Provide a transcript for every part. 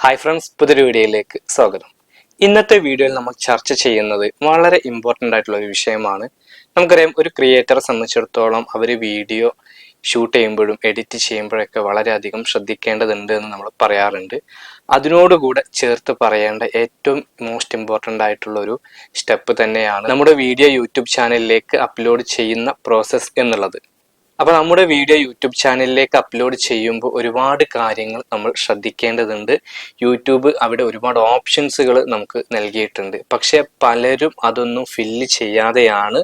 Hi friends, പുതിയൊരു വീഡിയോയിലേക്ക് സ്വാഗതം. ഇന്നത്തെ വീഡിയോയിൽ നമ്മൾ ചർച്ച ചെയ്യുന്നത് വളരെ ഇമ്പോർട്ടൻ്റ് ആയിട്ടുള്ള ഒരു വിഷയമാണ്. നമുക്കറിയാം, ഒരു ക്രിയേറ്ററെ സംബന്ധിച്ചിടത്തോളം അവർ വീഡിയോ ഷൂട്ട് ചെയ്യുമ്പോഴും എഡിറ്റ് ചെയ്യുമ്പോഴൊക്കെ വളരെയധികം ശ്രദ്ധിക്കേണ്ടതുണ്ട് എന്ന് നമ്മൾ പറയാറുണ്ട്. അതിനോടുകൂടെ ചേർത്ത് പറയേണ്ട ഏറ്റവും മോസ്റ്റ് ഇമ്പോർട്ടൻ്റ് ആയിട്ടുള്ള ഒരു സ്റ്റെപ്പ് തന്നെയാണ് നമ്മുടെ വീഡിയോ യൂട്യൂബ് ചാനലിലേക്ക് അപ്ലോഡ് ചെയ്യുന്ന പ്രോസസ്സ് എന്നുള്ളത്. അപ്പോൾ നമ്മുടെ വീഡിയോ യൂട്യൂബ് ചാനലിലേക്ക് അപ്ലോഡ് ചെയ്യുമ്പോൾ ഒരുപാട് കാര്യങ്ങൾ നമ്മൾ ശ്രദ്ധിക്കേണ്ടതുണ്ട്. യൂട്യൂബ് അവിടെ ഒരുപാട് ഓപ്ഷൻസുകൾ നമുക്ക് നൽകിയിട്ടുണ്ട്. പക്ഷെ പലരും അതൊന്നും ഫില്ല് ചെയ്യാതെയാണ്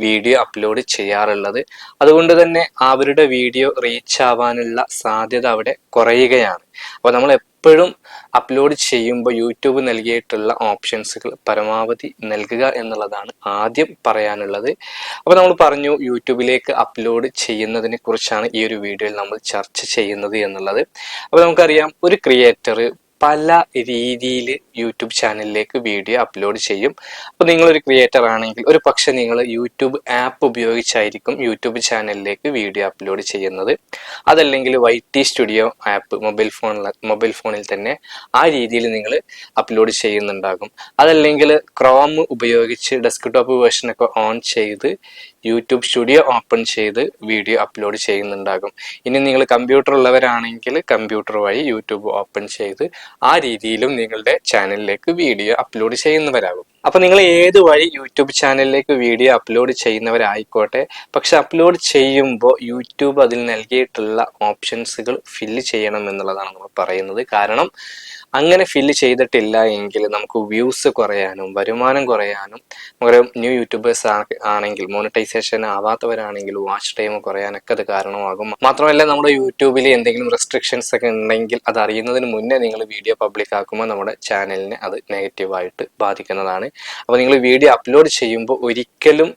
വീഡിയോ അപ്ലോഡ് ചെയ്യാറുള്ളത്. അതുകൊണ്ട് തന്നെ അവരുടെ വീഡിയോ റീച്ച് ആവാനുള്ള സാധ്യത അവിടെ കുറയുകയാണ്. അപ്പോൾ നമ്മൾ എപ്പോഴും അപ്ലോഡ് ചെയ്യുമ്പോൾ യൂട്യൂബ് നൽകിയിട്ടുള്ള ഓപ്ഷൻസുകൾ പരമാവധി നൽകുക എന്നുള്ളതാണ് ആദ്യം പറയാനുള്ളത്. അപ്പോൾ നമ്മൾ പറഞ്ഞു, യൂട്യൂബിലേക്ക് അപ്ലോഡ് ചെയ്യുന്നതിനെ കുറിച്ചാണ് ഈ ഒരു വീഡിയോയിൽ നമ്മൾ ചർച്ച ചെയ്യുന്നത് എന്നുള്ളത്. അപ്പോൾ നമുക്കറിയാം, ഒരു ക്രിയേറ്റർ പല രീതിയിൽ യൂട്യൂബ് ചാനലിലേക്ക് വീഡിയോ അപ്ലോഡ് ചെയ്യും. അപ്പോൾ നിങ്ങളൊരു ക്രിയേറ്റർ ആണെങ്കിൽ ഒരു പക്ഷെ നിങ്ങൾ യൂട്യൂബ് ആപ്പ് ഉപയോഗിച്ചായിരിക്കും യൂട്യൂബ് ചാനലിലേക്ക് വീഡിയോ അപ്ലോഡ് ചെയ്യുന്നത്. അതല്ലെങ്കിൽ YT സ്റ്റുഡിയോ ആപ്പ് മൊബൈൽ ഫോണിൽ തന്നെ ആ രീതിയിൽ നിങ്ങൾ അപ്ലോഡ് ചെയ്യുന്നുണ്ടാകും. അതല്ലെങ്കിൽ ക്രോം ഉപയോഗിച്ച് ഡെസ്ക്ടോപ്പ് വേർഷനൊക്കെ ഓൺ ചെയ്ത് യൂട്യൂബ് സ്റ്റുഡിയോ ഓപ്പൺ ചെയ്ത് വീഡിയോ അപ്ലോഡ് ചെയ്യുന്നുണ്ടാകും. ഇനി നിങ്ങൾ കമ്പ്യൂട്ടർ ഉള്ളവരാണെങ്കിൽ കമ്പ്യൂട്ടർ വഴി യൂട്യൂബ് ഓപ്പൺ ചെയ്ത് ആ രീതിയിലും നിങ്ങളുടെ ചാനലിലേക്ക് വീഡിയോ അപ്ലോഡ് ചെയ്യുന്നവരാകും. അപ്പൊ നിങ്ങൾ ഏത് വഴി യൂട്യൂബ് ചാനലിലേക്ക് വീഡിയോ അപ്ലോഡ് ചെയ്യുന്നവരായിക്കോട്ടെ, പക്ഷെ അപ്ലോഡ് ചെയ്യുമ്പോൾ യൂട്യൂബ് അതിൽ നൽകിയിട്ടുള്ള ഓപ്ഷൻസുകൾ ഫില്ല് ചെയ്യണം എന്നുള്ളതാണ് നമ്മൾ പറയുന്നത്. കാരണം അങ്ങനെ ഫില്ല് ചെയ്തിട്ടില്ല എങ്കിൽ നമുക്ക് വ്യൂസ് കുറയാനും വരുമാനം കുറയാനും, നമുക്കറിയാം ന്യൂ യൂട്യൂബേഴ്സ് ആണെങ്കിൽ മോണിറ്റൈസേഷൻ ആവാത്തവരാണെങ്കിൽ വാച്ച് ടൈം കുറയാനൊക്കെ അത് കാരണമാകും. മാത്രമല്ല, നമ്മുടെ യൂട്യൂബിൽ എന്തെങ്കിലും റെസ്ട്രിക്ഷൻസ് ഒക്കെ ഉണ്ടെങ്കിൽ അത് അറിയുന്നതിന് മുന്നേ നിങ്ങൾ വീഡിയോ പബ്ലിക് ആക്കുമ്പോൾ നമ്മുടെ ചാനലിനെ അത് നെഗറ്റീവായിട്ട് ബാധിക്കുന്നതാണ്. അപ്പോൾ നിങ്ങൾ വീഡിയോ അപ്ലോഡ് ചെയ്യുമ്പോൾ ഒരിക്കലും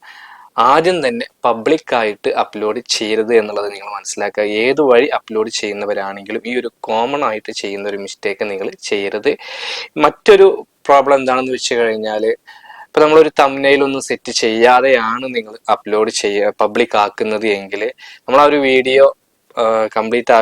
ആദ്യം തന്നെ പബ്ലിക്കായിട്ട് അപ്ലോഡ് ചെയ്യരുത് എന്നുള്ളത് നിങ്ങൾ മനസ്സിലാക്കുക. ഏത് വഴി അപ്ലോഡ് ചെയ്യുന്നവരാണെങ്കിലും ഈ ഒരു കോമൺ ആയിട്ട് ചെയ്യുന്ന ഒരു മിസ്റ്റേക്ക് നിങ്ങൾ ചെയ്യരുത്. മറ്റൊരു പ്രോബ്ലം എന്താണെന്ന് വെച്ച് കഴിഞ്ഞാൽ, ഇപ്പൊ നമ്മളൊരു തംബ്നെയിലൊന്നും സെറ്റ് ചെയ്യാതെയാണ് നിങ്ങൾ അപ്ലോഡ് പബ്ലിക് ആക്കുന്നത് എങ്കിൽ നമ്മൾ ആ ഒരു വീഡിയോ കംപ്ലീറ്റ്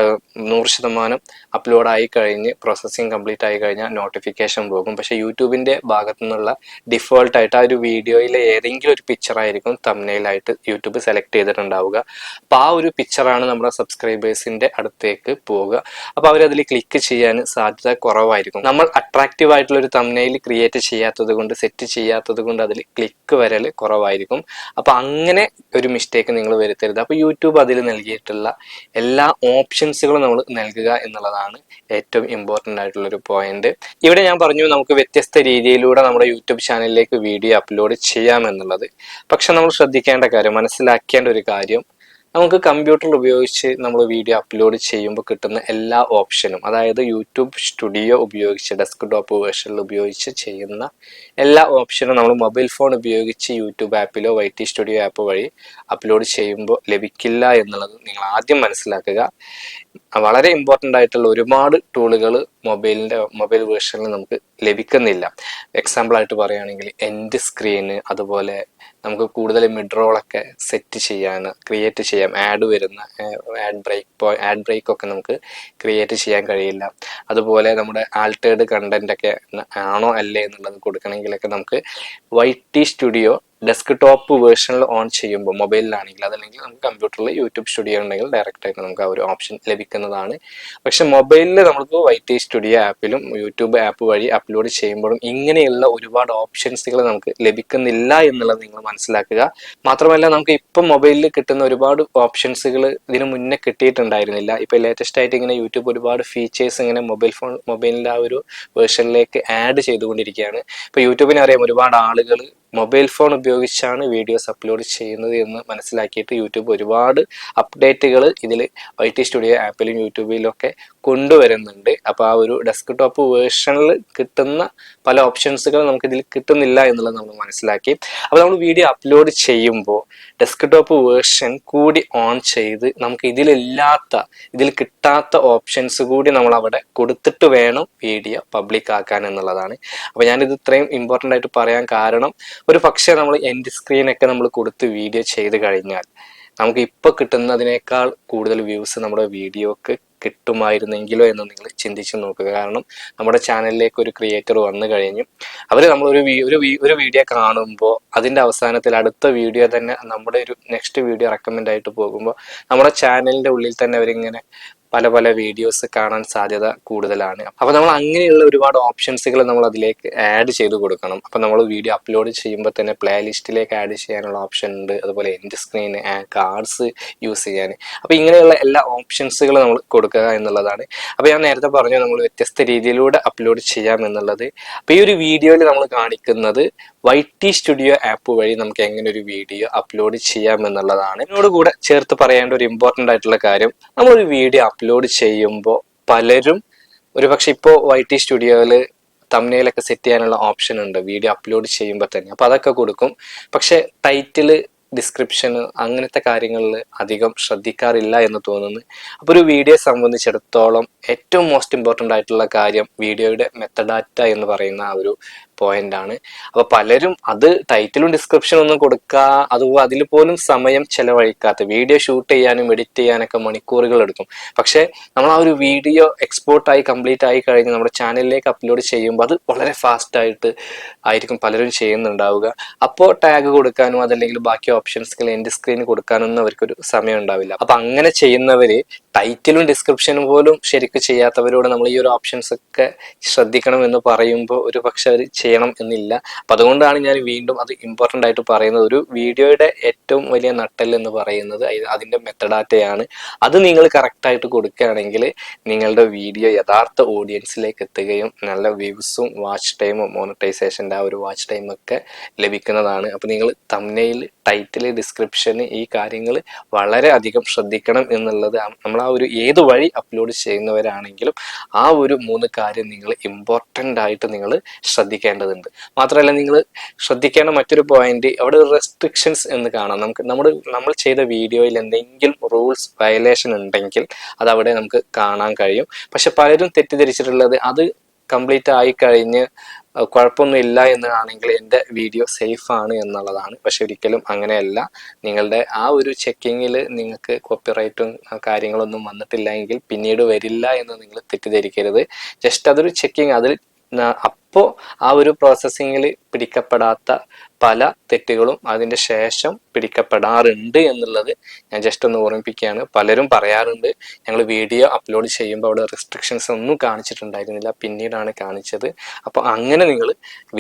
100% അപ്ലോഡ് ആയി കഴിഞ്ഞ് പ്രോസസ്സിങ് കംപ്ലീറ്റ് ആയി കഴിഞ്ഞാൽ നോട്ടിഫിക്കേഷൻ പോകും. പക്ഷെ യൂട്യൂബിന്റെ ഭാഗത്തു നിന്നുള്ള ഡിഫോൾട്ട് ആയിട്ട് ആ ഒരു വീഡിയോയിലെ ഏതെങ്കിലും ഒരു പിക്ചർ ആയിരിക്കും തംബ്നെയിലായിട്ട് യൂട്യൂബ് സെലക്ട് ചെയ്തിട്ടുണ്ടാവുക. അപ്പൊ ആ ഒരു പിക്ചറാണ് നമ്മുടെ സബ്സ്ക്രൈബേഴ്സിന്റെ അടുത്തേക്ക് പോവുക. അപ്പൊ അവരതിൽ ക്ലിക്ക് ചെയ്യാൻ സാധ്യത കുറവായിരിക്കും. നമ്മൾ അട്രാക്റ്റീവ് ആയിട്ടുള്ള ഒരു തംബ്നെയിൽ ക്രിയേറ്റ് ചെയ്യാത്തത് കൊണ്ട്, സെറ്റ് ചെയ്യാത്തത് കൊണ്ട് അതിൽ ക്ലിക്ക് വരൽ കുറവായിരിക്കും. അപ്പൊ അങ്ങനെ ഒരു മിസ്റ്റേക്ക് നിങ്ങൾ വരുത്തരുത്. അപ്പൊ യൂട്യൂബ് അതിൽ നൽകിയിട്ടുള്ള എല്ലാ ഓപ്ഷൻസുകളും നമ്മൾ നൽകുക എന്നുള്ളതാണ് ഏറ്റവും ഇമ്പോർട്ടൻ്റ് ആയിട്ടുള്ള ഒരു പോയിന്റ്. ഇവിടെ ഞാൻ പറഞ്ഞു, നമുക്ക് വ്യത്യസ്ത രീതിയിലൂടെ നമ്മുടെ യൂട്യൂബ് ചാനലിലേക്ക് വീഡിയോ അപ്ലോഡ് ചെയ്യാമെന്നുള്ളത്. പക്ഷെ നമ്മൾ ശ്രദ്ധിക്കേണ്ട കാര്യം, മനസ്സിലാക്കേണ്ട ഒരു കാര്യം, നമുക്ക് കമ്പ്യൂട്ടർ ഉപയോഗിച്ച് നമ്മൾ വീഡിയോ അപ്ലോഡ് ചെയ്യുമ്പോൾ കിട്ടുന്ന എല്ലാ ഓപ്ഷനും, അതായത് യൂട്യൂബ് സ്റ്റുഡിയോ ഉപയോഗിച്ച് ഡെസ്ക്ടോപ്പ് വേർഷനിൽ ഉപയോഗിച്ച് ചെയ്യുന്ന എല്ലാ ഓപ്ഷനും നമ്മൾ മൊബൈൽ ഫോൺ ഉപയോഗിച്ച് യൂട്യൂബ് ആപ്പിലോ YT സ്റ്റുഡിയോ ആപ്പ് വഴി അപ്ലോഡ് ചെയ്യുമ്പോൾ ലഭിക്കില്ല എന്നുള്ളത് നിങ്ങൾ ആദ്യം മനസ്സിലാക്കുക. വളരെ ഇമ്പോർട്ടൻ്റ് ആയിട്ടുള്ള ഒരുപാട് ടൂളുകൾ മൊബൈൽ വേർഷനിൽ നമുക്ക് ലഭിക്കുന്നില്ല. എക്സാമ്പിൾ ആയിട്ട് പറയുകയാണെങ്കിൽ എൻഡ് സ്ക്രീന്, അതുപോലെ നമുക്ക് കൂടുതൽ മിഡ് റോളൊക്കെ സെറ്റ് ചെയ്യാൻ, ക്രിയേറ്റ് ചെയ്യാം. ആഡ് വരുന്ന ആഡ് ബ്രേക്ക് ഒക്കെ നമുക്ക് ക്രിയേറ്റ് ചെയ്യാൻ കഴിയില്ല. അതുപോലെ നമ്മുടെ ആൾട്ടേർഡ് കണ്ടന്റ് ഒക്കെ ആണോ അല്ലേ എന്നുള്ളത് കൊടുക്കണമെങ്കിലൊക്കെ നമുക്ക് YT സ്റ്റുഡിയോ ഡെസ്ക്ടോപ്പ് വേർഷനിൽ ഓൺ ചെയ്യുമ്പോൾ, മൊബൈലിലാണെങ്കിൽ അതല്ലെങ്കിൽ നമുക്ക് കമ്പ്യൂട്ടറിൽ യൂട്യൂബ് സ്റ്റുഡിയോ ഉണ്ടെങ്കിൽ ഡയറക്റ്റ് ആയിട്ട് നമുക്ക് ആ ഒരു ഓപ്ഷൻ ലഭിക്കുന്നതാണ്. പക്ഷെ മൊബൈലിൽ നമുക്ക് YT സ്റ്റുഡിയോ ആപ്പിലും യൂട്യൂബ് ആപ്പ് വഴി അപ്ലോഡ് ചെയ്യുമ്പോഴും ഇങ്ങനെയുള്ള ഒരുപാട് ഓപ്ഷൻസുകൾ നമുക്ക് ലഭിക്കുന്നില്ല എന്നുള്ളത് നിങ്ങൾ മനസ്സിലാക്കുക. മാത്രമല്ല, നമുക്ക് ഇപ്പം മൊബൈലിൽ കിട്ടുന്ന ഒരുപാട് ഓപ്ഷൻസുകൾ ഇതിനു മുന്നേ കിട്ടിയിട്ടുണ്ടായിരുന്നില്ല. ഇപ്പൊ ലേറ്റസ്റ്റ് ആയിട്ട് ഇങ്ങനെ യൂട്യൂബ് ഒരുപാട് ഫീച്ചേഴ്സ് ഇങ്ങനെ മൊബൈലിന്റെ ആ ഒരു വേർഷനിലേക്ക് ആഡ് ചെയ്തുകൊണ്ടിരിക്കുകയാണ്. ഇപ്പൊ യൂട്യൂബിനെ അറിയാം, ഒരുപാട് ആളുകൾ മൊബൈൽ ഫോൺ ഉപയോഗിച്ചാണ് വീഡിയോസ് അപ്ലോഡ് ചെയ്യുന്നത് എന്ന് മനസ്സിലാക്കിയിട്ട് യൂട്യൂബ് ഒരുപാട് അപ്ഡേറ്റുകൾ ഇതിൽ YT സ്റ്റുഡിയോ ആപ്പിലും യൂട്യൂബിലും ഒക്കെ കൊണ്ടുവരുന്നുണ്ട്. അപ്പോൾ ആ ഒരു ഡെസ്ക്ടോപ്പ് വേർഷനിൽ കിട്ടുന്ന പല ഓപ്ഷൻസുകൾ നമുക്ക് ഇതിൽ കിട്ടുന്നില്ല എന്നുള്ളത് നമ്മൾ മനസ്സിലാക്കി. അപ്പോൾ നമ്മൾ വീഡിയോ അപ്ലോഡ് ചെയ്യുമ്പോൾ ഡെസ്ക്ടോപ്പ് വേർഷൻ കൂടി ഓൺ ചെയ്ത് നമുക്ക് ഇതിൽ കിട്ടാത്ത ഓപ്ഷൻസ് കൂടി നമ്മൾ അവിടെ കൊടുത്തിട്ട് വേണം വീഡിയോ പബ്ലിക് ആക്കാൻ എന്നുള്ളതാണ്. അപ്പോൾ ഞാനിത് ഇത്രയും ഇമ്പോർട്ടൻ്റ് ആയിട്ട് പറയാൻ കാരണം, ഒരു പക്ഷേ നമ്മൾ എൻഡ് സ്ക്രീനൊക്കെ നമ്മൾ കൊടുത്ത് വീഡിയോ ചെയ്ത് കഴിഞ്ഞാൽ നമുക്ക് ഇപ്പോൾ കിട്ടുന്നതിനേക്കാൾ കൂടുതൽ വ്യൂസ് നമ്മുടെ വീഡിയോക്ക് കിട്ടുമായിരുന്നെങ്കിലോ എന്ന് നിങ്ങൾ ചിന്തിച്ച് നോക്കുക. കാരണം നമ്മുടെ ചാനലിലേക്ക് ഒരു ക്രിയേറ്റർ വന്നു കഴിഞ്ഞു, അവർ നമ്മളൊരു ഒരു വീഡിയോ കാണുമ്പോൾ അതിൻ്റെ അവസാനത്തിൽ അടുത്ത വീഡിയോ തന്നെ നമ്മുടെ ഒരു നെക്സ്റ്റ് വീഡിയോ റെക്കമെൻഡ് ആയിട്ട് പോകുമ്പോൾ നമ്മുടെ ചാനലിൻ്റെ ഉള്ളിൽ തന്നെ അവരിങ്ങനെ പല പല വീഡിയോസ് കാണാൻ സാധ്യത കൂടുതലാണ്. അപ്പോൾ നമ്മൾ അങ്ങനെയുള്ള ഒരുപാട് ഓപ്ഷൻസുകൾ നമ്മൾ അതിലേക്ക് ആഡ് ചെയ്ത് കൊടുക്കണം. അപ്പോൾ നമ്മൾ വീഡിയോ അപ്ലോഡ് ചെയ്യുമ്പോൾ തന്നെ പ്ലേ ലിസ്റ്റിലേക്ക് ആഡ് ചെയ്യാനുള്ള ഓപ്ഷൻ ഉണ്ട്, അതുപോലെ എൻഡ് സ്ക്രീൻ, കാർഡ്സ് യൂസ് ചെയ്യാൻ. അപ്പോൾ ഇങ്ങനെയുള്ള എല്ലാ ഓപ്ഷൻസുകൾ നമ്മൾ കൊടുക്കുക എന്നുള്ളതാണ്. അപ്പോൾ ഞാൻ നേരത്തെ പറഞ്ഞു നമ്മൾ വ്യത്യസ്ത രീതിയിലൂടെ അപ്ലോഡ് ചെയ്യാം എന്നുള്ളത്. അപ്പോൾ ഈ ഒരു വീഡിയോയിൽ നമ്മൾ കാണിക്കുന്നത് YT സ്റ്റുഡിയോ ആപ്പ് വഴി നമുക്ക് എങ്ങനെ ഒരു വീഡിയോ അപ്ലോഡ് ചെയ്യാം എന്നുള്ളതാണ്. ഇതിനോട് കൂടെ ചേർത്ത് പറയേണ്ട ഒരു ഇമ്പോർട്ടൻ്റ് ആയിട്ടുള്ള കാര്യം, നമ്മളൊരു വീഡിയോ അപ്ലോഡ് ചെയ്യുമ്പോൾ പലരും ഒരുപക്ഷെ ഇപ്പോൾ YT സ്റ്റുഡിയോയിൽ തംബ്നെയിലൊക്കെ സെറ്റ് ചെയ്യാനുള്ള ഓപ്ഷൻ ഉണ്ട് വീഡിയോ അപ്ലോഡ് ചെയ്യുമ്പോൾ തന്നെ. അപ്പോൾ അതൊക്കെ കൊടുക്കും. പക്ഷെ ടൈറ്റില്, ഡിസ്ക്രിപ്ഷൻ അങ്ങനത്തെ കാര്യങ്ങളിൽ അധികം ശ്രദ്ധിക്കാറില്ല എന്ന് തോന്നുന്നു. അപ്പോൾ ഒരു വീഡിയോ സംബന്ധിച്ചിടത്തോളം ഏറ്റവും മോസ്റ്റ് ഇമ്പോർട്ടൻ്റ് ആയിട്ടുള്ള കാര്യം വീഡിയോയുടെ മെത്തഡാറ്റ എന്ന് പറയുന്ന ആ ഒരു പോയിന്റ് ആണ്. അപ്പോൾ പലരും അത് ടൈറ്റിലും ഡിസ്ക്രിപ്ഷനും ഒന്നും അതിൽ പോലും സമയം ചെലവഴിക്കാത്ത, വീഡിയോ ഷൂട്ട് ചെയ്യാനും എഡിറ്റ് ചെയ്യാനൊക്കെ മണിക്കൂറുകൾ എടുക്കും. പക്ഷെ നമ്മൾ ആ ഒരു വീഡിയോ എക്സ്പോർട്ടായി കംപ്ലീറ്റ് ആയി കഴിഞ്ഞ് നമ്മുടെ ചാനലിലേക്ക് അപ്ലോഡ് ചെയ്യുമ്പോൾ അത് വളരെ ഫാസ്റ്റ് ആയിട്ട് ആയിരിക്കും പലരും ചെയ്യുന്നുണ്ടാവുക. അപ്പോൾ ടാഗ് കൊടുക്കാനും അതല്ലെങ്കിൽ ബാക്കി ഓപ്ഷൻസുകൾ എൻഡ് സ്ക്രീൻ കൊടുക്കാനൊന്നും അവർക്കൊരു സമയം ഉണ്ടാവില്ല. അപ്പൊ അങ്ങനെ ചെയ്യുന്നവര് ടൈറ്റിലും ഡിസ്ക്രിപ്ഷനും പോലും ശരിക്കും ചെയ്യാത്തവരോട് നമ്മൾ ഈ ഒരു ഓപ്ഷൻസ് ഒക്കെ ശ്രദ്ധിക്കണം എന്ന് പറയുമ്പോൾ ഒരു പക്ഷെ അവർ ചെയ്യണം എന്നില്ല. അപ്പൊ അതുകൊണ്ടാണ് ഞാൻ വീണ്ടും അത് ഇമ്പോർട്ടൻ്റ് ആയിട്ട് പറയുന്നത്. ഒരു വീഡിയോയുടെ ഏറ്റവും വലിയ നട്ടെല്ല് എന്ന് പറയുന്നത് അതിന്റെ മെത്തഡാറ്റയാണ്. അത് നിങ്ങൾ കറക്റ്റായിട്ട് കൊടുക്കുകയാണെങ്കിൽ നിങ്ങളുടെ വീഡിയോ യഥാർത്ഥ ഓഡിയൻസിലേക്ക് എത്തുകയും നല്ല വ്യൂസും വാച്ച് ടൈമും മോണിറ്റൈസേഷൻ്റെ ആ ഒരു വാച്ച് ടൈമൊക്കെ ലഭിക്കുന്നതാണ്. അപ്പോൾ നിങ്ങൾ തംബ്നെയിൽ, ടൈറ്റിൽ, ഡിസ്ക്രിപ്ഷന് ഈ കാര്യങ്ങൾ വളരെ അധികം ശ്രദ്ധിക്കണം എന്നുള്ളത് നമ്മൾ ആ ഒരു ഏത് വഴി അപ്ലോഡ് ചെയ്യുന്നവരാണെങ്കിലും ആ ഒരു 3 കാര്യം നിങ്ങൾ ഇമ്പോർട്ടൻ്റ് ആയിട്ട് നിങ്ങൾ ശ്രദ്ധിക്കേണ്ടതുണ്ട്. മാത്രമല്ല നിങ്ങൾ ശ്രദ്ധിക്കേണ്ട മറ്റൊരു പോയിന്റ്, അവിടെ റെസ്ട്രിക്ഷൻസ് എന്ന് കാണാം. നമ്മൾ ചെയ്ത വീഡിയോയിൽ എന്തെങ്കിലും റൂൾസ് വയലേഷൻ ഉണ്ടെങ്കിൽ അത് അവിടെ നമുക്ക് കാണാൻ കഴിയും. പക്ഷെ പലരും തെറ്റിദ്ധരിച്ചിട്ടുള്ളത് അത് കംപ്ലീറ്റ് ആയി കഴിഞ്ഞ് കുഴപ്പമൊന്നും ഇല്ല എന്നാണെങ്കിൽ എൻ്റെ വീഡിയോ സേഫ് ആണ് എന്നുള്ളതാണ്. പക്ഷെ ഒരിക്കലും അങ്ങനെയല്ല. നിങ്ങളുടെ ആ ഒരു ചെക്കിങ്ങിൽ നിങ്ങൾക്ക് കോപ്പിറൈറ്റും കാര്യങ്ങളൊന്നും വന്നിട്ടില്ല എങ്കിൽ പിന്നീട് വരില്ല എന്ന് നിങ്ങൾ തെറ്റിദ്ധരിക്കരുത്. ജസ്റ്റ് അതൊരു ചെക്കിങ്, അതിൽ അപ്പോൾ ആ ഒരു പ്രോസസ്സിങ്ങിൽ പിടിക്കപ്പെടാത്ത പല തെറ്റുകളും അതിൻ്റെ ശേഷം പിടിക്കപ്പെടാറുണ്ട് എന്നുള്ളത് ഞാൻ ജസ്റ്റ് ഒന്ന് ഓർമ്മിപ്പിക്കുകയാണ്. പലരും പറയാറുണ്ട് ഞങ്ങൾ വീഡിയോ അപ്ലോഡ് ചെയ്യുമ്പോൾ അവിടെ റെസ്ട്രിക്ഷൻസ് ഒന്നും കാണിച്ചിട്ടുണ്ടായിരുന്നില്ല, പിന്നീടാണ് കാണിച്ചത്. അപ്പോൾ അങ്ങനെ നിങ്ങൾ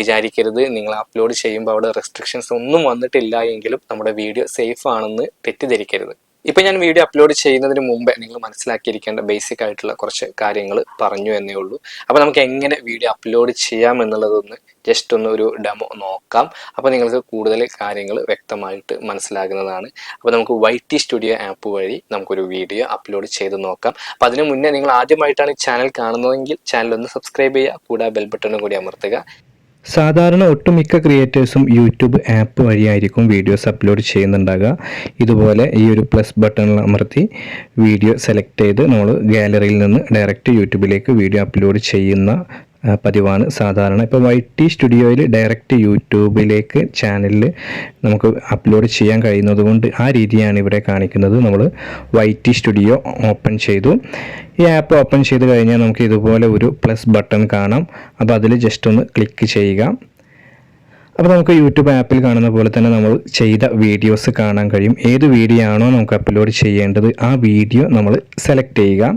വിചാരിക്കരുത്. നിങ്ങൾ അപ്ലോഡ് ചെയ്യുമ്പോൾ അവിടെ റെസ്ട്രിക്ഷൻസ് ഒന്നും വന്നിട്ടില്ല എങ്കിലും നമ്മുടെ വീഡിയോ സേഫ് ആണെന്ന് തെറ്റിദ്ധരിക്കരുത്. ഇപ്പൊ ഞാൻ വീഡിയോ അപ്ലോഡ് ചെയ്യുന്നതിന് മുമ്പേ നിങ്ങൾ മനസ്സിലാക്കിയിരിക്കേണ്ട ബേസിക് ആയിട്ടുള്ള കുറച്ച് കാര്യങ്ങൾ പറഞ്ഞു എന്നേ ഉള്ളൂ. അപ്പൊ നമുക്ക് എങ്ങനെ വീഡിയോ അപ്ലോഡ് ചെയ്യാം എന്നുള്ളതൊന്ന് ജസ്റ്റ് ഒരു ഡെമോ നോക്കാം. അപ്പോൾ നിങ്ങൾക്ക് കൂടുതൽ കാര്യങ്ങൾ വ്യക്തമായിട്ട് മനസ്സിലാകുന്നതാണ്. അപ്പോൾ നമുക്ക് YT സ്റ്റുഡിയോ ആപ്പ് വഴി നമുക്കൊരു വീഡിയോ അപ്ലോഡ് ചെയ്ത് നോക്കാം. അപ്പോൾ അതിനു മുന്നേ നിങ്ങൾ ആദ്യമായിട്ടാണ് ഈ ചാനൽ കാണുന്നതെങ്കിൽ ചാനൽ ഒന്ന് സബ്സ്ക്രൈബ് ചെയ്യുക, കൂടാതെ ബെൽ ബട്ടണും കൂടി അമർത്തുക. സാധാരണ ഒട്ടുമിക്ക ക്രിയേറ്റേഴ്സും യൂട്യൂബ് ആപ്പ് വഴിയായിരിക്കും വീഡിയോസ് അപ്ലോഡ് ചെയ്യുന്നുണ്ടാകുക. ഇതുപോലെ ഈ ഒരു പ്ലസ് ബട്ടണിൽ അമർത്തി വീഡിയോ സെലക്ട് ചെയ്ത് നമ്മൾ ഗാലറിയിൽ നിന്ന് ഡയറക്റ്റ് യൂട്യൂബിലേക്ക് വീഡിയോ അപ്ലോഡ് ചെയ്യുന്ന പതിവാണ് സാധാരണ. ഇപ്പോൾ YT സ്റ്റുഡിയോയിൽ ഡയറക്റ്റ് യൂട്യൂബിലേക്ക് ചാനലിൽ നമുക്ക് അപ്ലോഡ് ചെയ്യാൻ കഴിയുന്നത് കൊണ്ട് ആ രീതിയാണ് ഇവിടെ കാണിക്കുന്നത്. നമ്മൾ YT സ്റ്റുഡിയോ ഓപ്പൺ ചെയ്തു. ഈ ആപ്പ് ഓപ്പൺ ചെയ്ത് കഴിഞ്ഞാൽ നമുക്ക് ഇതുപോലെ ഒരു പ്ലസ് ബട്ടൺ കാണാം. അപ്പോൾ അതിൽ ജസ്റ്റ് ഒന്ന് ക്ലിക്ക് ചെയ്യുക. അപ്പോൾ നമുക്ക് യൂട്യൂബ് ആപ്പിൽ കാണുന്ന പോലെ തന്നെ നമ്മൾ ചെയ്ത വീഡിയോസ് കാണാൻ കഴിയും. ഏത് വീഡിയോ ആണോ നമുക്ക് അപ്ലോഡ് ചെയ്യേണ്ടത് ആ വീഡിയോ നമ്മൾ സെലക്ട് ചെയ്യുക.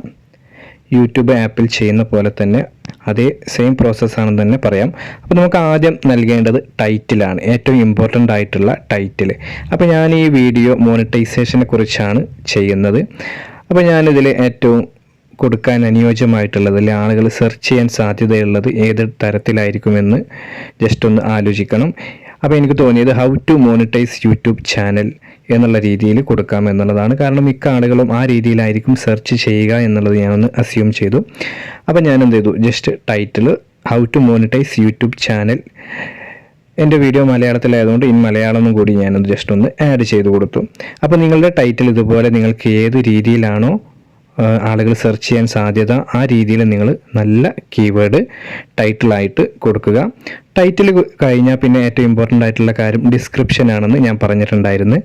യൂട്യൂബ് ആപ്പിൽ ചെയ്യുന്ന പോലെ തന്നെ അതേ സെയിം പ്രോസസ്സാണെന്ന് തന്നെ പറയാം. അപ്പോൾ നമുക്ക് ആദ്യം നൽകേണ്ടത് ടൈറ്റിലാണ്, ഏറ്റവും ഇമ്പോർട്ടൻ്റ് ആയിട്ടുള്ള ടൈറ്റിൽ. അപ്പോൾ ഞാൻ ഈ വീഡിയോ മോണിറ്റൈസേഷനെ കുറിച്ചാണ് ചെയ്യുന്നത്. അപ്പോൾ ഞാനിതിൽ ഏറ്റവും കൊടുക്കാൻ അനുയോജ്യമായിട്ടുള്ളത്, അല്ലെങ്കിൽ ആളുകൾ സെർച്ച് ചെയ്യാൻ സാധ്യതയുള്ളത് ഏത് തരത്തിലായിരിക്കുമെന്ന് ജസ്റ്റ് ഒന്ന് ആലോചിക്കണം. അപ്പോൾ എനിക്ക് തോന്നിയത് how to monetize YouTube channel എന്നുള്ള രീതിയിൽ കൊടുക്കാം എന്നുള്ളതാണ്. കാരണം മിക്ക ആളുകളും ആ രീതിയിലായിരിക്കും സെർച്ച് ചെയ്യുക എന്നുള്ളത് ഞാനൊന്ന് അസ്യൂം ചെയ്തു. അപ്പോൾ ഞാൻ എന്ത് ചെയ്തു, just title how to monetize YouTube channel. എൻ്റെ വീഡിയോ മലയാളത്തിലായതുകൊണ്ട് ഇൻ മലയാളം കൂടി ഞാനത് ജസ്റ്റ് ഒന്ന് ആഡ് ചെയ്ത് കൊടുത്തു. അപ്പോൾ നിങ്ങളുടെ ടൈറ്റിൽ ഇതുപോലെ നിങ്ങൾക്ക് ഏത് രീതിയിലാണോ ആളുകൾ സെർച്ച് ചെയ്യാൻ സാധ്യത ആ രീതിയിൽ നിങ്ങൾ നല്ല കീവേഡ് ടൈറ്റിലായിട്ട് കൊടുക്കുക. ടൈറ്റിൽ കഴിഞ്ഞാൽ പിന്നെ ഏറ്റവും ഇമ്പോർട്ടൻ്റ് ആയിട്ടുള്ള കാര്യം ഡിസ്ക്രിപ്ഷൻ ആണെന്ന് ഞാൻ പറഞ്ഞിട്ടുണ്ടായിരുന്നു.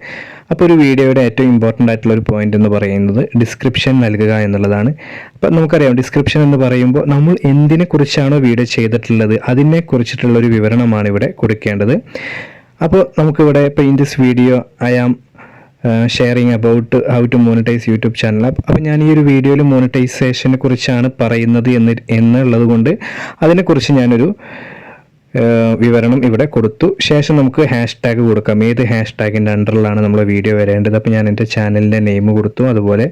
അപ്പോൾ ഒരു വീഡിയോയുടെ ഏറ്റവും ഇമ്പോർട്ടൻ്റ് ആയിട്ടുള്ള ഒരു പോയിന്റ് എന്ന് പറയുന്നത് ഡിസ്ക്രിപ്ഷൻ നൽകുക എന്നുള്ളതാണ്. അപ്പോൾ നമുക്കറിയാം ഡിസ്ക്രിപ്ഷൻ എന്ന് പറയുമ്പോൾ നമ്മൾ എന്തിനെ കുറിച്ചാണോ വീഡിയോ ചെയ്തിട്ടുള്ളത് അതിനെക്കുറിച്ചിട്ടുള്ള ഒരു വിവരണമാണ് ഇവിടെ കൊടുക്കേണ്ടത്. അപ്പോൾ നമുക്കിവിടെ ഇപ്പോൾ in this video I am sharing about how to monetize YouTube channel. അപ്പോൾ ഞാൻ ഈ ഒരു വീഡിയോയിൽ മോണിറ്റൈസേഷനെ കുറിച്ചാണ് പറയുന്നത് എന്നുള്ളത് കൊണ്ട് അതിനെക്കുറിച്ച് ഞാനൊരു വിവരണം ഇവിടെ കൊടുത്തു. ശേഷം നമുക്ക് #ടാഗ് കൊടുക്കാം. ഏത് #ടാഗിൻ്റെ അണ്ടറിലാണ് നമ്മൾ വീഡിയോ വരേണ്ടത്. അപ്പോൾ ഞാൻ എൻ്റെ ചാനലിൻ്റെ നെയിം കൊടുത്തു, അതുപോലെ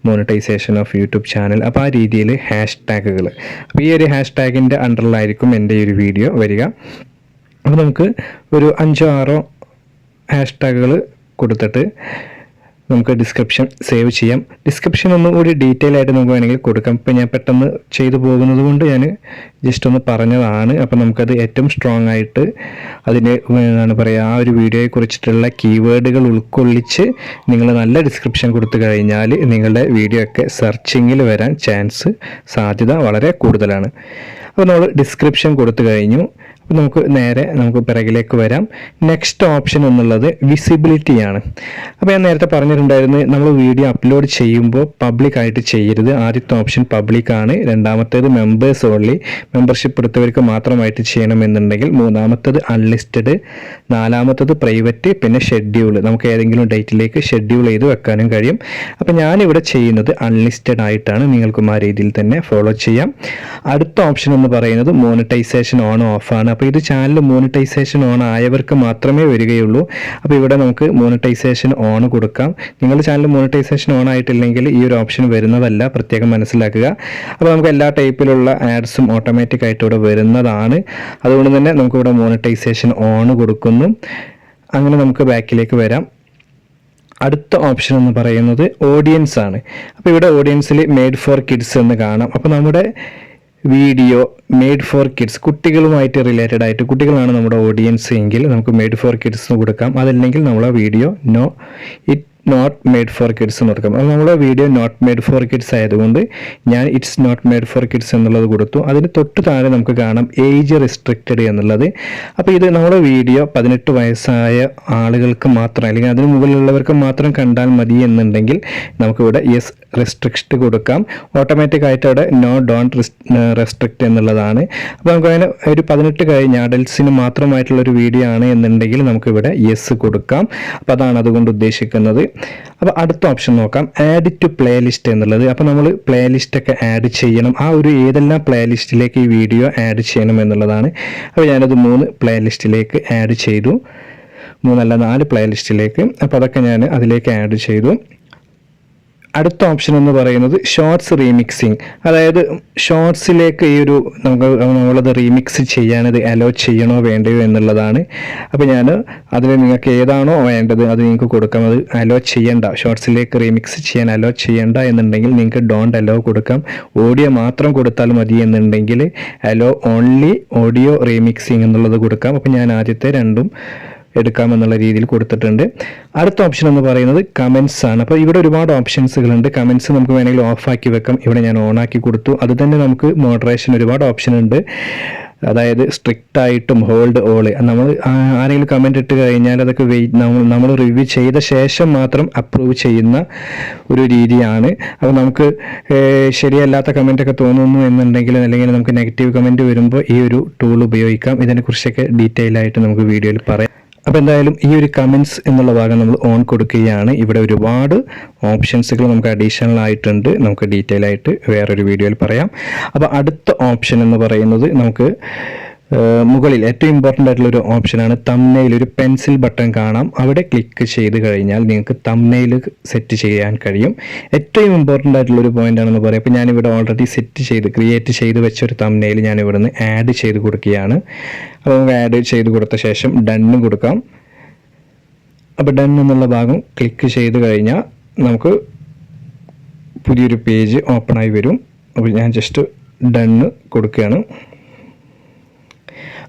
മോണിറ്റൈസേഷൻ ഓഫ് യൂട്യൂബ് ചാനൽ. അപ്പോൾ ആ രീതിയിൽ #ടാഗുകൾ, അപ്പോൾ ഈ ഒരു #ടാഗിൻ്റെ അണ്ടറിലായിരിക്കും എൻ്റെ ഈ ഒരു വീഡിയോ വരിക. അപ്പോൾ നമുക്ക് ഒരു 5-6 #ടാഗുകൾ കൊടുത്തിട്ട് നമുക്ക് ഡിസ്ക്രിപ്ഷൻ സേവ് ചെയ്യാം. ഡിസ്ക്രിപ്ഷൻ ഒന്നും കൂടി ഡീറ്റെയിൽ ആയിട്ട് നമുക്ക് വേണമെങ്കിൽ കൊടുക്കാം. ഇപ്പോൾ ഞാൻ പെട്ടെന്ന് ചെയ്തു പോകുന്നത് കൊണ്ട് ഞാൻ ജസ്റ്റ് ഒന്ന് പറഞ്ഞതാണ്. അപ്പോൾ നമുക്കത് ഏറ്റവും സ്ട്രോങ് ആയിട്ട് അതിന് എന്താണ് പറയുക, ആ ഒരു വീഡിയോയെ കുറിച്ചിട്ടുള്ള കീവേഡുകൾ ഉൾക്കൊള്ളിച്ച് നിങ്ങൾ നല്ല ഡിസ്ക്രിപ്ഷൻ കൊടുത്തു കഴിഞ്ഞാൽ നിങ്ങളുടെ വീഡിയോ ഒക്കെ സെർച്ചിങ്ങിൽ വരാൻ സാധ്യത വളരെ കൂടുതലാണ്. അപ്പോൾ നമ്മൾ ഡിസ്ക്രിപ്ഷൻ കൊടുത്തു കഴിഞ്ഞു. അപ്പോൾ നമുക്ക് പിറകിലേക്ക് വരാം. നെക്സ്റ്റ് ഓപ്ഷൻ എന്നുള്ളത് വിസിബിലിറ്റിയാണ്. അപ്പോൾ ഞാൻ നേരത്തെ പറഞ്ഞിട്ടുണ്ടായിരുന്നു, നമ്മൾ വീഡിയോ അപ്ലോഡ് ചെയ്യുമ്പോൾ പബ്ലിക്കായിട്ട് ചെയ്യരുത്. ആദ്യത്തെ ഓപ്ഷൻ പബ്ലിക്കാണ്, രണ്ടാമത്തേത് മെമ്പേഴ്സ് ഓൺലി, മെമ്പർഷിപ്പ് എടുത്തവർക്ക് മാത്രമായിട്ട് ചെയ്യണമെന്നുണ്ടെങ്കിൽ, മൂന്നാമത്തത് അൺലിസ്റ്റഡ്, നാലാമത്തത് പ്രൈവറ്റ്, പിന്നെ ഷെഡ്യൂൾ, നമുക്ക് ഏതെങ്കിലും ഡേറ്റിലേക്ക് ഷെഡ്യൂൾ ചെയ്ത് വെക്കാനും കഴിയും. അപ്പോൾ ഞാനിവിടെ ചെയ്യുന്നത് അൺലിസ്റ്റഡ് ആയിട്ടാണ്, നിങ്ങൾക്കും ആ രീതിയിൽ തന്നെ ഫോളോ ചെയ്യാം. അടുത്ത ഓപ്ഷൻ എന്ന് പറയുന്നത് മോണിറ്റൈസേഷൻ ഓൺ ഓഫ് ആണ്. അപ്പോൾ ഇത് ചാനൽ മോണിറ്റൈസേഷൻ ഓൺ ആയവർക്ക് മാത്രമേ വരികയുള്ളൂ. അപ്പോൾ ഇവിടെ നമുക്ക് മോണിറ്റൈസേഷൻ ഓൺ കൊടുക്കാം. നിങ്ങളുടെ ചാനൽ മോണിറ്റൈസേഷൻ ഓൺ ആയിട്ടില്ലെങ്കിൽ ഈ ഒരു ഓപ്ഷൻ വരുന്നതല്ല, പ്രത്യേകം മനസ്സിലാക്കുക. അപ്പോൾ നമുക്ക് എല്ലാ ടൈപ്പിലുള്ള ആഡ്സും ഓട്ടോമാറ്റിക് ആയിട്ട് ഇവിടെ വരുന്നതാണ്. അതുകൊണ്ട് തന്നെ നമുക്കിവിടെ മോണിറ്റൈസേഷൻ ഓൺ കൊടുക്കുന്നു. അങ്ങനെ നമുക്ക് ബാക്കിലേക്ക് വരാം. അടുത്ത ഓപ്ഷൻ എന്ന് പറയുന്നത് ഓഡിയൻസ് ആണ്. അപ്പോൾ ഇവിടെ ഓഡിയൻസിൽ മെയ്ഡ് ഫോർ കിഡ്സ് എന്ന് കാണാം. അപ്പോൾ നമ്മുടെ വീഡിയോ മെയ്ഡ് ഫോർ കിഡ്സ്, കുട്ടികളുമായിട്ട് റിലേറ്റഡ് ആയിട്ട്, കുട്ടികളാണ് നമ്മുടെ ഓഡിയൻസ് എങ്കിൽ നമുക്ക് മെയ്ഡ് ഫോർ കിഡ്സ് കൊടുക്കാം. അതല്ലെങ്കിൽ നമ്മളെ video not made for kids എന്ന് കൊടുക്കാം. അപ്പോൾ നമ്മുടെ video not made for kids ആയതുകൊണ്ട് ഞാൻ it's not made for kids എന്നുള്ളത് കൊടുത്തു. അതിന് തൊട്ട് താഴെ നമുക്ക് കാണാം ഏജ് റെസ്ട്രിക്റ്റഡ് എന്നുള്ളത്. അപ്പോൾ ഇത് നമ്മുടെ വീഡിയോ 18 വയസ്സായ ആളുകൾക്ക് മാത്രം, അല്ലെങ്കിൽ അതിന് മുകളിലുള്ളവർക്ക് മാത്രം കണ്ടാൽ മതി എന്നുണ്ടെങ്കിൽ നമുക്കിവിടെ യെസ് റെസ്ട്രിക്റ്റ് കൊടുക്കാം. ഓട്ടോമാറ്റിക് ആയിട്ട് അവിടെ ഡോണ്ട് റെസ്ട്രിക്റ്റ് എന്നുള്ളതാണ്. അപ്പോൾ നമുക്കങ്ങനെ ഒരു 18 കഴിഞ്ഞ അഡൽട്സിന് മാത്രമായിട്ടുള്ളൊരു വീഡിയോ ആണ് എന്നുണ്ടെങ്കിൽ നമുക്കിവിടെ യെസ് കൊടുക്കാം. അപ്പോൾ അതാണ് അതുകൊണ്ട് ഉദ്ദേശിക്കുന്നത്. അപ്പോൾ അടുത്ത ഓപ്ഷൻ നോക്കാം, ആഡ് ടു പ്ലേലിസ്റ്റ് എന്നുള്ളത്. അപ്പോൾ നമ്മൾ പ്ലേലിസ്റ്റൊക്കെ ആഡ് ചെയ്യണം. ആ ഒരു ഏതെല്ലാം പ്ലേലിസ്റ്റിലേക്ക് ഈ വീഡിയോ ആഡ് ചെയ്യണം എന്നുള്ളതാണ്. അപ്പോൾ ഞാനത് 3 പ്ലേലിസ്റ്റിലേക്ക് ആഡ് ചെയ്തു, 4 പ്ലേലിസ്റ്റിലേക്ക്. അപ്പോൾ അതൊക്കെ ഞാൻ അതിലേക്ക് ആഡ് ചെയ്തു. അടുത്ത ഓപ്ഷൻ എന്ന് പറയുന്നത് ഷോർട്സ് റീമിക്സിങ്, അതായത് ഷോർട്സിലേക്ക് ഈ ഒരു നമ്മളത് റീമിക്സ് ചെയ്യാനത് അലോ ചെയ്യണോ വേണ്ടയോ എന്നുള്ളതാണ്. അപ്പോൾ ഞാൻ അതിൽ നിങ്ങൾക്ക് ഏതാണോ വേണ്ടത് അത് നിങ്ങൾക്ക് കൊടുക്കാം. അത് അലോ ചെയ്യണ്ട, ഷോർട്സിലേക്ക് റീമിക്സ് ചെയ്യാൻ അലോ ചെയ്യണ്ട എന്നുണ്ടെങ്കിൽ നിങ്ങൾക്ക് ഡോണ്ട് അലോ കൊടുക്കാം. ഓഡിയോ മാത്രം കൊടുത്താൽ മതി എന്നുണ്ടെങ്കിൽ അലോ ഓൺലി ഓഡിയോ റീമിക്സിങ് എന്നുള്ളത് കൊടുക്കാം. അപ്പോൾ ഞാൻ ആദ്യത്തെ രണ്ടും എടുക്കാമെന്നുള്ള രീതിയിൽ കൊടുത്തിട്ടുണ്ട്. അടുത്ത ഓപ്ഷൻ എന്ന് പറയുന്നത് കമൻസ് ആണ്. അപ്പോൾ ഇവിടെ ഒരുപാട് ഓപ്ഷൻസുകളുണ്ട്. കമൻസ് നമുക്ക് വേണമെങ്കിൽ ഓഫാക്കി വെക്കാം. ഇവിടെ ഞാൻ ഓണാക്കി കൊടുത്തു. അത് തന്നെ നമുക്ക് മോഡറേഷൻ ഒരുപാട് ഓപ്ഷൻ ഉണ്ട്. അതായത് സ്ട്രിക്റ്റ് ആയിട്ടും ഹോൾഡ് ഓൾ, നമ്മൾ ആരെങ്കിലും കമൻറ്റ് ഇട്ട് കഴിഞ്ഞാൽ അതൊക്കെ നമ്മൾ റിവ്യൂ ചെയ്ത ശേഷം മാത്രം അപ്രൂവ് ചെയ്യുന്ന ഒരു രീതിയാണ്. അപ്പോൾ നമുക്ക് ശരിയല്ലാത്ത കമൻറ്റൊക്കെ തോന്നുന്നു എന്നുണ്ടെങ്കിൽ, അല്ലെങ്കിൽ നമുക്ക് നെഗറ്റീവ് കമൻറ്റ് വരുമ്പോൾ ഈ ഒരു ടൂൾ ഉപയോഗിക്കാം. ഇതിനെക്കുറിച്ചൊക്കെ ഡീറ്റെയിൽ ആയിട്ട് നമുക്ക് വീഡിയോയിൽ പറയാം. അപ്പോൾ എന്തായാലും ഈ ഒരു കമൻസ് എന്നുള്ള ഭാഗം നമ്മൾ ഓൺ കൊടുക്കുകയാണ്. ഇവിടെ ഒരുപാട് ഓപ്ഷൻസുകൾ നമുക്ക് അഡീഷണൽ ആയിട്ടുണ്ട്. നമുക്ക് ഡീറ്റെയിൽ ആയിട്ട് വേറൊരു വീഡിയോയിൽ പറയാം. അപ്പോൾ അടുത്ത ഓപ്ഷൻ എന്ന് പറയുന്നത് നമുക്ക് മുകളിൽ ഏറ്റവും ഇമ്പോർട്ടൻ്റ് ആയിട്ടുള്ളൊരു ഓപ്ഷനാണ് തംബ്നെയിൽ. ഒരു പെൻസിൽ ബട്ടൺ കാണാം, അവിടെ ക്ലിക്ക് ചെയ്ത് കഴിഞ്ഞാൽ നിങ്ങൾക്ക് തംബ്നെയിൽ സെറ്റ് ചെയ്യാൻ കഴിയും. ഏറ്റവും ഇമ്പോർട്ടൻ്റ് ആയിട്ടുള്ളൊരു പോയിൻ്റ് ആണെന്ന് പറയാം. അപ്പോൾ ഞാനിവിടെ ഓൾറെഡി ക്രിയേറ്റ് ചെയ്ത് വെച്ചൊരു തംബ്നെയിൽ ഞാൻ ഇവിടുന്ന് ആഡ് ചെയ്ത് കൊടുക്കുകയാണ്. അപ്പോൾ നമുക്ക് ആഡ് ചെയ്ത് കൊടുത്ത ശേഷം ഡണ്ണ് കൊടുക്കാം. അപ്പോൾ ഡൺ എന്നുള്ള ഭാഗം ക്ലിക്ക് ചെയ്ത് കഴിഞ്ഞാൽ നമുക്ക് പുതിയൊരു പേജ് ഓപ്പണായി വരും. അപ്പോൾ ഞാൻ ജസ്റ്റ് ഡണ്ണ് കൊടുക്കുകയാണ്.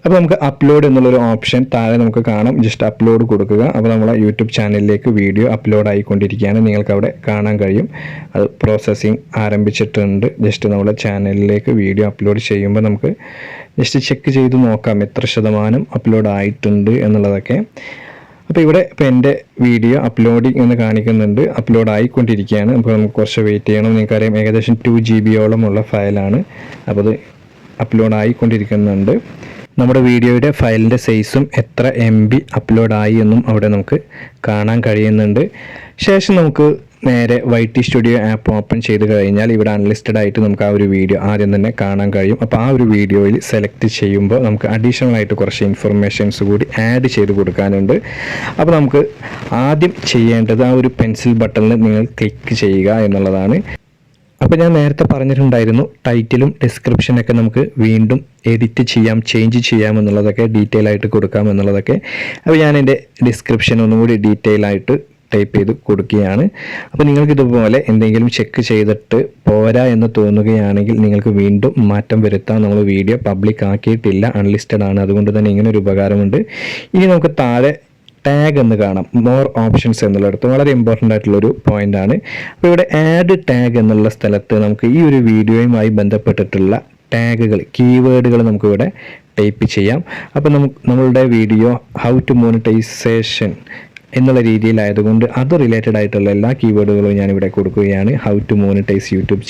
അപ്പോൾ നമുക്ക് അപ്ലോഡ് എന്നുള്ളൊരു ഓപ്ഷൻ താഴെ നമുക്ക് കാണാം. ജസ്റ്റ് അപ്ലോഡ് കൊടുക്കുക. അപ്പോൾ നമ്മളെ യൂട്യൂബ് ചാനലിലേക്ക് വീഡിയോ അപ്ലോഡ് ആയിക്കൊണ്ടിരിക്കുകയാണ്. നിങ്ങൾക്ക് അവിടെ കാണാൻ കഴിയും. അത് പ്രോസസ്സിങ് ആരംഭിച്ചിട്ടുണ്ട്. ജസ്റ്റ് നമ്മളെ ചാനലിലേക്ക് വീഡിയോ അപ്ലോഡ് ചെയ്യുമ്പോൾ നമുക്ക് ജസ്റ്റ് ചെക്ക് ചെയ്ത് നോക്കാം എത്ര ശതമാനം അപ്ലോഡ് ആയിട്ടുണ്ട് എന്നുള്ളതൊക്കെ. അപ്പോൾ ഇവിടെ ഇപ്പോൾ എൻ്റെ വീഡിയോ അപ്ലോഡിങ് എന്ന് കാണിക്കുന്നുണ്ട്, അപ്ലോഡ് ആയിക്കൊണ്ടിരിക്കുകയാണ്. അപ്പോൾ നമുക്ക് കുറച്ച് വെയിറ്റ് ചെയ്യണം. നിങ്ങൾക്കറിയാം ഏകദേശം 2 GB ഉള്ള ഫയലാണ്. അപ്പോൾ അത് അപ്ലോഡ് ആയിക്കൊണ്ടിരിക്കുന്നുണ്ട്. നമ്മുടെ വീഡിയോയുടെ ഫയലിൻ്റെ സൈസും എത്ര MB അപ്ലോഡായി എന്നും അവിടെ നമുക്ക് കാണാൻ കഴിയുന്നുണ്ട്. ശേഷം നമുക്ക് നേരെ YT സ്റ്റുഡിയോ ആപ്പ് ഓപ്പൺ ചെയ്ത് കഴിഞ്ഞാൽ ഇവിടെ അൺലിസ്റ്റഡ് ആയിട്ട് നമുക്ക് ആ ഒരു വീഡിയോ ആദ്യം തന്നെ കാണാൻ കഴിയും. അപ്പോൾ ആ ഒരു വീഡിയോയിൽ സെലക്ട് ചെയ്യുമ്പോൾ നമുക്ക് അഡീഷണൽ ആയിട്ട് കുറച്ച് ഇൻഫർമേഷൻസ് കൂടി ആഡ് ചെയ്ത് കൊടുക്കാനുണ്ട്. അപ്പോൾ നമുക്ക് ആദ്യം ചെയ്യേണ്ടത് ആ ഒരു പെൻസിൽ ബട്ടണിൽ നിങ്ങൾ ക്ലിക്ക് ചെയ്യുക എന്നുള്ളതാണ്. അപ്പോൾ ഞാൻ നേരത്തെ പറഞ്ഞിട്ടുണ്ടായിരുന്നു ടൈറ്റിലും ഡിസ്ക്രിപ്ഷനൊക്കെ നമുക്ക് വീണ്ടും എഡിറ്റ് ചെയ്യാം, ചേഞ്ച് ചെയ്യാം എന്നുള്ളതൊക്കെ, ഡീറ്റെയിൽ ആയിട്ട് കൊടുക്കാം എന്നുള്ളതൊക്കെ. അപ്പോൾ ഞാൻ എൻ്റെ ഡിസ്ക്രിപ്ഷൻ ഒന്നുകൂടി ഡീറ്റെയിൽ ആയിട്ട് ടൈപ്പ് ചെയ്ത് കൊടുക്കുകയാണ്. അപ്പോൾ നിങ്ങൾക്ക് ഇതുപോലെ എന്തെങ്കിലും ചെക്ക് ചെയ്തിട്ട് പോരാ എന്ന് തോന്നുകയാണെങ്കിൽ നിങ്ങൾക്ക് വീണ്ടും മാറ്റം വരുത്താം. നമ്മൾ വീഡിയോ പബ്ലിക് ആക്കിയിട്ടില്ല, അൺലിസ്റ്റഡ് ആണ്. അതുകൊണ്ട് തന്നെ ഇങ്ങനെ ഒരു ഉപകാരമുണ്ട്. ഇനി നമുക്ക് താഴെ ടാഗ് എന്ന് കാണാം, മോർ ഓപ്ഷൻസ് എന്നുള്ളിടത്ത് വളരെ ഇമ്പോർട്ടൻ്റ് ആയിട്ടുള്ളൊരു പോയിൻ്റാണ്. അപ്പോൾ ഇവിടെ ആഡ് ടാഗ് എന്നുള്ള സ്ഥലത്ത് നമുക്ക് ഈ ഒരു വീഡിയോയുമായി ബന്ധപ്പെട്ടിട്ടുള്ള ടാഗുകൾ, കീവേഡുകൾ നമുക്കിവിടെ ടൈപ്പ് ചെയ്യാം. അപ്പോൾ നമ്മളുടെ വീഡിയോ ഹൗ ടു മോണിറ്റൈസേഷൻ എന്നുള്ള രീതിയിലായതുകൊണ്ട് അത് റിലേറ്റഡ് ആയിട്ടുള്ള എല്ലാ കീവേഡുകളും ഞാനിവിടെ കൊടുക്കുകയാണ്. How to monetize YouTube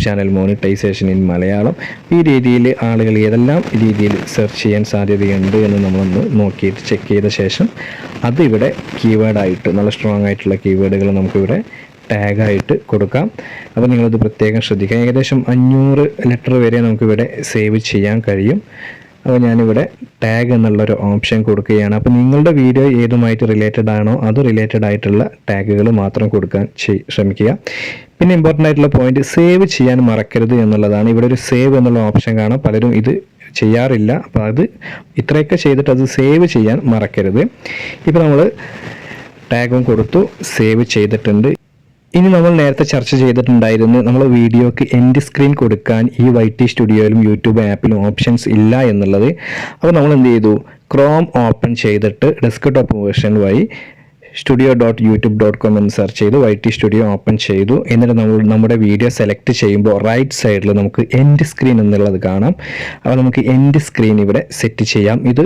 channel monetization in Malayalam. ഈ രീതിയിൽ ആളുകൾ ഏതെല്ലാം രീതിയിൽ സെർച്ച് ചെയ്യാൻ സാധ്യതയുണ്ട് എന്ന് നമ്മളൊന്ന് നോക്കിയിട്ട് ചെക്ക് ചെയ്ത ശേഷം അത് ഇവിടെ കീവേഡായിട്ട് നല്ല സ്ട്രോങ് ആയിട്ടുള്ള കീവേഡുകൾ നമുക്കിവിടെ ടാഗായിട്ട് കൊടുക്കാം. അപ്പോൾ നിങ്ങളത് പ്രത്യേകം ശ്രദ്ധിക്കുക. ഏകദേശം 500 ലെറ്റർ വരെ നമുക്കിവിടെ സേവ് ചെയ്യാൻ കഴിയും. അപ്പോൾ ഞാനിവിടെ ടാഗ് എന്നുള്ളൊരു ഓപ്ഷൻ കൊടുക്കുകയാണ്. അപ്പോൾ നിങ്ങളുടെ വീഡിയോ ഏതുമായിട്ട് റിലേറ്റഡ് ആണോ അത് റിലേറ്റഡ് ആയിട്ടുള്ള ടാഗുകൾ മാത്രം കൊടുക്കാൻ ശ്രമിക്കുക. പിന്നെ ഇമ്പോർട്ടൻ്റ് ആയിട്ടുള്ള പോയിന്റ്, സേവ് ചെയ്യാൻ മറക്കരുത് എന്നുള്ളതാണ്. ഇവിടെ ഒരു സേവ് എന്നുള്ള ഓപ്ഷൻ കാണാം, പലരും ഇത് ചെയ്യാറില്ല. അപ്പോൾ അത് ഇത്രയൊക്കെ ചെയ്തിട്ട് അത് സേവ് ചെയ്യാൻ മറക്കരുത്. ഇപ്പോൾ നമ്മൾ ടാഗും കൊടുത്തു, സേവ് ചെയ്തിട്ടുണ്ട്. ഇനി നമ്മൾ നേരത്തെ ചർച്ച ചെയ്തിട്ടുണ്ടായിരുന്നു നമ്മൾ വീഡിയോക്ക് എൻഡ് സ്ക്രീൻ കൊടുക്കാൻ ഈ YT സ്റ്റുഡിയോയിലും യൂട്യൂബ് ആപ്പിലും ഓപ്ഷൻസ് ഇല്ല എന്നുള്ളത്. അപ്പോൾ നമ്മൾ എന്ത് ചെയ്തു, ക്രോം ഓപ്പൺ ചെയ്തിട്ട് ഡെസ്ക്ടോപ്പ് വേർഷൻ വഴി studio.youtube.com എന്ന് സെർച്ച് ചെയ്തു YT സ്റ്റുഡിയോ ഓപ്പൺ ചെയ്തു. എന്നിട്ട് നമ്മുടെ വീഡിയോ സെലക്ട് ചെയ്യുമ്പോൾ റൈറ്റ് സൈഡിൽ നമുക്ക് എൻഡ് സ്ക്രീൻ എന്നുള്ളത് കാണാം. അപ്പോൾ നമുക്ക് എൻഡ് സ്ക്രീൻ ഇവിടെ സെറ്റ് ചെയ്യാം. ഇത്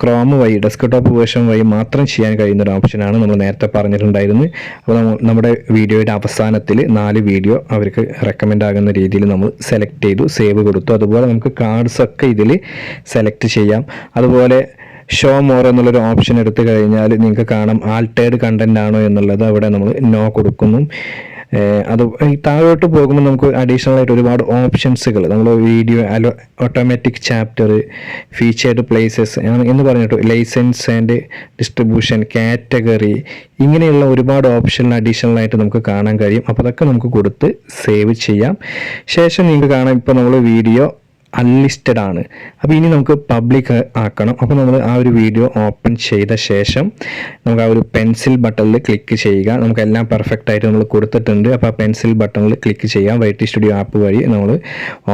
ക്രോം വഴി ഡെസ്ക്ടോപ്പ് വേർഷൻ വഴി മാത്രം ചെയ്യാൻ കഴിയുന്ന ഒരു ഓപ്ഷനാണ്, നമ്മൾ നേരത്തെ പറഞ്ഞിട്ടുണ്ടായിരുന്നു. അപ്പോൾ നമ്മുടെ വീഡിയോയുടെ അവസാനത്തിൽ 4 വീഡിയോ അവർക്ക് റെക്കമെൻഡ് ആകുന്ന രീതിയിൽ നമ്മൾ സെലക്ട് ചെയ്തു, സേവ് കൊടുത്തു. അതുപോലെ നമുക്ക് കാർഡ്സ് ഒക്കെ ഇതിൽ സെലക്ട് ചെയ്യാം. അതുപോലെ ഷോ മോർ എന്നുള്ളൊരു ഓപ്ഷൻ എടുത്തു കഴിഞ്ഞാൽ നിങ്ങൾക്ക് കാണാം ആൾട്ടേഡ് കണ്ടന്റ് ആണോ എന്നുള്ളത്. അവിടെ നമ്മൾ നോ കൊടുക്കുന്നു. അത് താഴോട്ട് പോകുമ്പോൾ നമുക്ക് അഡീഷണൽ ആയിട്ട് ഒരുപാട് ഓപ്ഷൻസുകൾ, നമ്മൾ video automatic chapter, featured places എന്ന് പറഞ്ഞിട്ട് ലൈസൻസ് ആൻഡ് ഡിസ്ട്രിബ്യൂഷൻ, കാറ്റഗറി, ഇങ്ങനെയുള്ള ഒരുപാട് ഓപ്ഷൻ അഡീഷണൽ ആയിട്ട് നമുക്ക് കാണാൻ കഴിയും. അപ്പോൾ അതൊക്കെ നമുക്ക് കൊടുത്ത് സേവ് ചെയ്യാം. ശേഷം നിങ്ങൾക്ക് കാണാം ഇപ്പോൾ നമ്മൾ വീഡിയോ അൺലിസ്റ്റഡ് ആണ്. അപ്പോൾ ഇനി നമുക്ക് പബ്ലിക് ആക്കണം. അപ്പോൾ നമ്മൾ ആ ഒരു വീഡിയോ ഓപ്പൺ ചെയ്ത ശേഷം നമുക്ക് ആ ഒരു പെൻസിൽ ബട്ടണിൽ ക്ലിക്ക് ചെയ്യുക. നമുക്കെല്ലാം പെർഫെക്റ്റ് ആയിട്ട് നമ്മൾ കൊടുത്തിട്ടുണ്ട്. അപ്പോൾ ആ പെൻസിൽ ബട്ടണിൽ ക്ലിക്ക് ചെയ്യാം. YT സ്റ്റുഡിയോ ആപ്പ് വഴി നമ്മൾ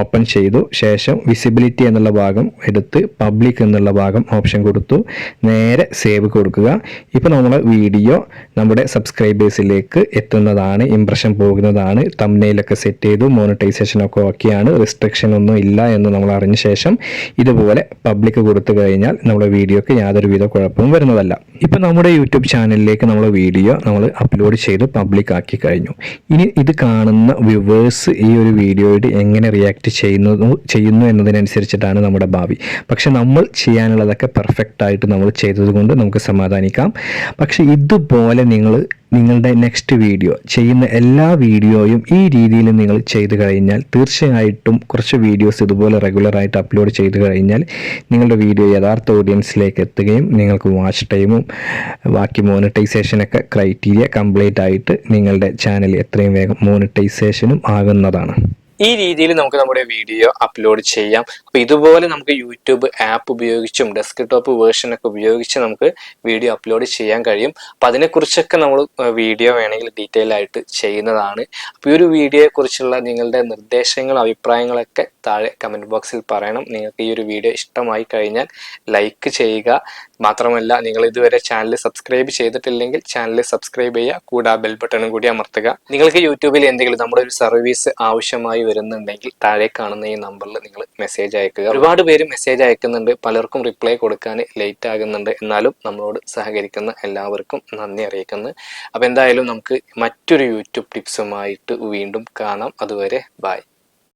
ഓപ്പൺ ചെയ്തു. ശേഷം വിസിബിലിറ്റി എന്നുള്ള ഭാഗം എടുത്ത് പബ്ലിക് എന്നുള്ള ഭാഗം ഓപ്ഷൻ കൊടുത്തു, നേരെ സേവ് കൊടുക്കുക. ഇപ്പോൾ നമ്മുടെ വീഡിയോ നമ്മുടെ സബ്സ്ക്രൈബേഴ്സിലേക്ക് എത്തുന്നതാണ്, ഇംപ്രഷൻ പോകുന്നതാണ്. തംബ്നെയിലൊക്കെ സെറ്റ് ചെയ്തു, മോണിറ്റൈസേഷനൊക്കെ ഓക്കെയാണ്, റിസ്ട്രിക്ഷൻ ഒന്നും ഇല്ല എന്ന് നമ്മൾ അറിഞ്ഞ ശേഷം ഇതുപോലെ പബ്ലിക് കൊടുത്തു കഴിഞ്ഞാൽ നമ്മുടെ വീഡിയോക്ക് യാതൊരുവിധ കുഴപ്പവും വരുന്നതല്ല. ഇപ്പം നമ്മുടെ യൂട്യൂബ് ചാനലിലേക്ക് നമ്മൾ വീഡിയോ അപ്ലോഡ് ചെയ്ത് പബ്ലിക് ആക്കി കഴിഞ്ഞു. ഇനി ഇത് കാണുന്ന വ്യൂവേഴ്സ് ഈ ഒരു വീഡിയോയോട് എങ്ങനെ റിയാക്ട് ചെയ്യുന്നു എന്നതിനനുസരിച്ചിട്ടാണ് നമ്മുടെ ഭാവി. പക്ഷെ നമ്മൾ ചെയ്യാനുള്ളതൊക്കെ പെർഫെക്റ്റ് ആയിട്ട് നമ്മൾ ചെയ്തതുകൊണ്ട് നമുക്ക് സമാധാനിക്കാം. പക്ഷെ ഇതുപോലെ നിങ്ങളുടെ നെക്സ്റ്റ് വീഡിയോ ചെയ്യുന്ന എല്ലാ വീഡിയോയും ഈ രീതിയിൽ നിങ്ങൾ ചെയ്തു കഴിഞ്ഞാൽ തീർച്ചയായിട്ടും കുറച്ച് വീഡിയോസ് ഇതുപോലെ റെഗുലറായിട്ട് അപ്ലോഡ് ചെയ്തു കഴിഞ്ഞാൽ നിങ്ങളുടെ വീഡിയോ യഥാർത്ഥ ഓഡിയൻസിലേക്ക് എത്തുകയും നിങ്ങൾക്ക് വാച്ച് ടൈമും ബാക്കി മോണിറ്റൈസേഷനൊക്കെ ക്രൈറ്റീരിയ കംപ്ലീറ്റ് ആയിട്ട് നിങ്ങളുടെ ചാനൽ എത്രയും വേഗം മോണിറ്റൈസേഷനും ആകുന്നതാണ്. ഈ രീതിയിൽ നമുക്ക് നമ്മുടെ വീഡിയോ അപ്ലോഡ് ചെയ്യാം. അപ്പോൾ ഇതുപോലെ നമുക്ക് യൂട്യൂബ് ആപ്പ് ഉപയോഗിച്ചും ഡെസ്ക്ടോപ്പ് വേർഷൻ ഒക്കെ ഉപയോഗിച്ച് നമുക്ക് വീഡിയോ അപ്ലോഡ് ചെയ്യാൻ കഴിയും. അപ്പോൾ അതിനെക്കുറിച്ചൊക്കെ നമ്മൾ വീഡിയോ വേണമെങ്കിൽ ഡീറ്റെയിൽ ആയിട്ട് ചെയ്യുന്നതാണ്. അപ്പോൾ ഈ ഒരു വീഡിയോയെ കുറിച്ചുള്ള നിങ്ങളുടെ നിർദ്ദേശങ്ങളും അഭിപ്രായങ്ങളൊക്കെ താഴെ കമൻറ്റ് ബോക്സിൽ പറയണം. നിങ്ങൾക്ക് ഈ ഒരു വീഡിയോ ഇഷ്ടമായി കഴിഞ്ഞാൽ ലൈക്ക് ചെയ്യുക. മാത്രമല്ല, നിങ്ങൾ ഇതുവരെ ചാനൽ സബ്സ്ക്രൈബ് ചെയ്തിട്ടില്ലെങ്കിൽ ചാനൽ സബ്സ്ക്രൈബ് ചെയ്യുക, കൂടാതെ ബെൽ ബട്ടണും കൂടി അമർത്തുക. നിങ്ങൾക്ക് യൂട്യൂബിൽ എന്തെങ്കിലും നമ്മുടെ ഒരു സർവീസ് ആവശ്യമായി വരുന്നുണ്ടെങ്കിൽ താഴെ കാണുന്ന ഈ നമ്പറിൽ നിങ്ങൾ മെസ്സേജ് അയക്കുക. ഒരുപാട് പേര് മെസ്സേജ് അയക്കുന്നുണ്ട്, പലർക്കും റിപ്ലൈ കൊടുക്കാൻ ലേറ്റ് ആകുന്നുണ്ട്. എന്നാലും നമ്മളോട് സഹകരിക്കുന്ന എല്ലാവർക്കും നന്ദി അറിയിക്കുന്നു. അപ്പോൾ എന്തായാലും നമുക്ക് മറ്റൊരു യൂട്യൂബ് ടിപ്സുമായിട്ട് വീണ്ടും കാണാം. അതുവരെ ബൈ.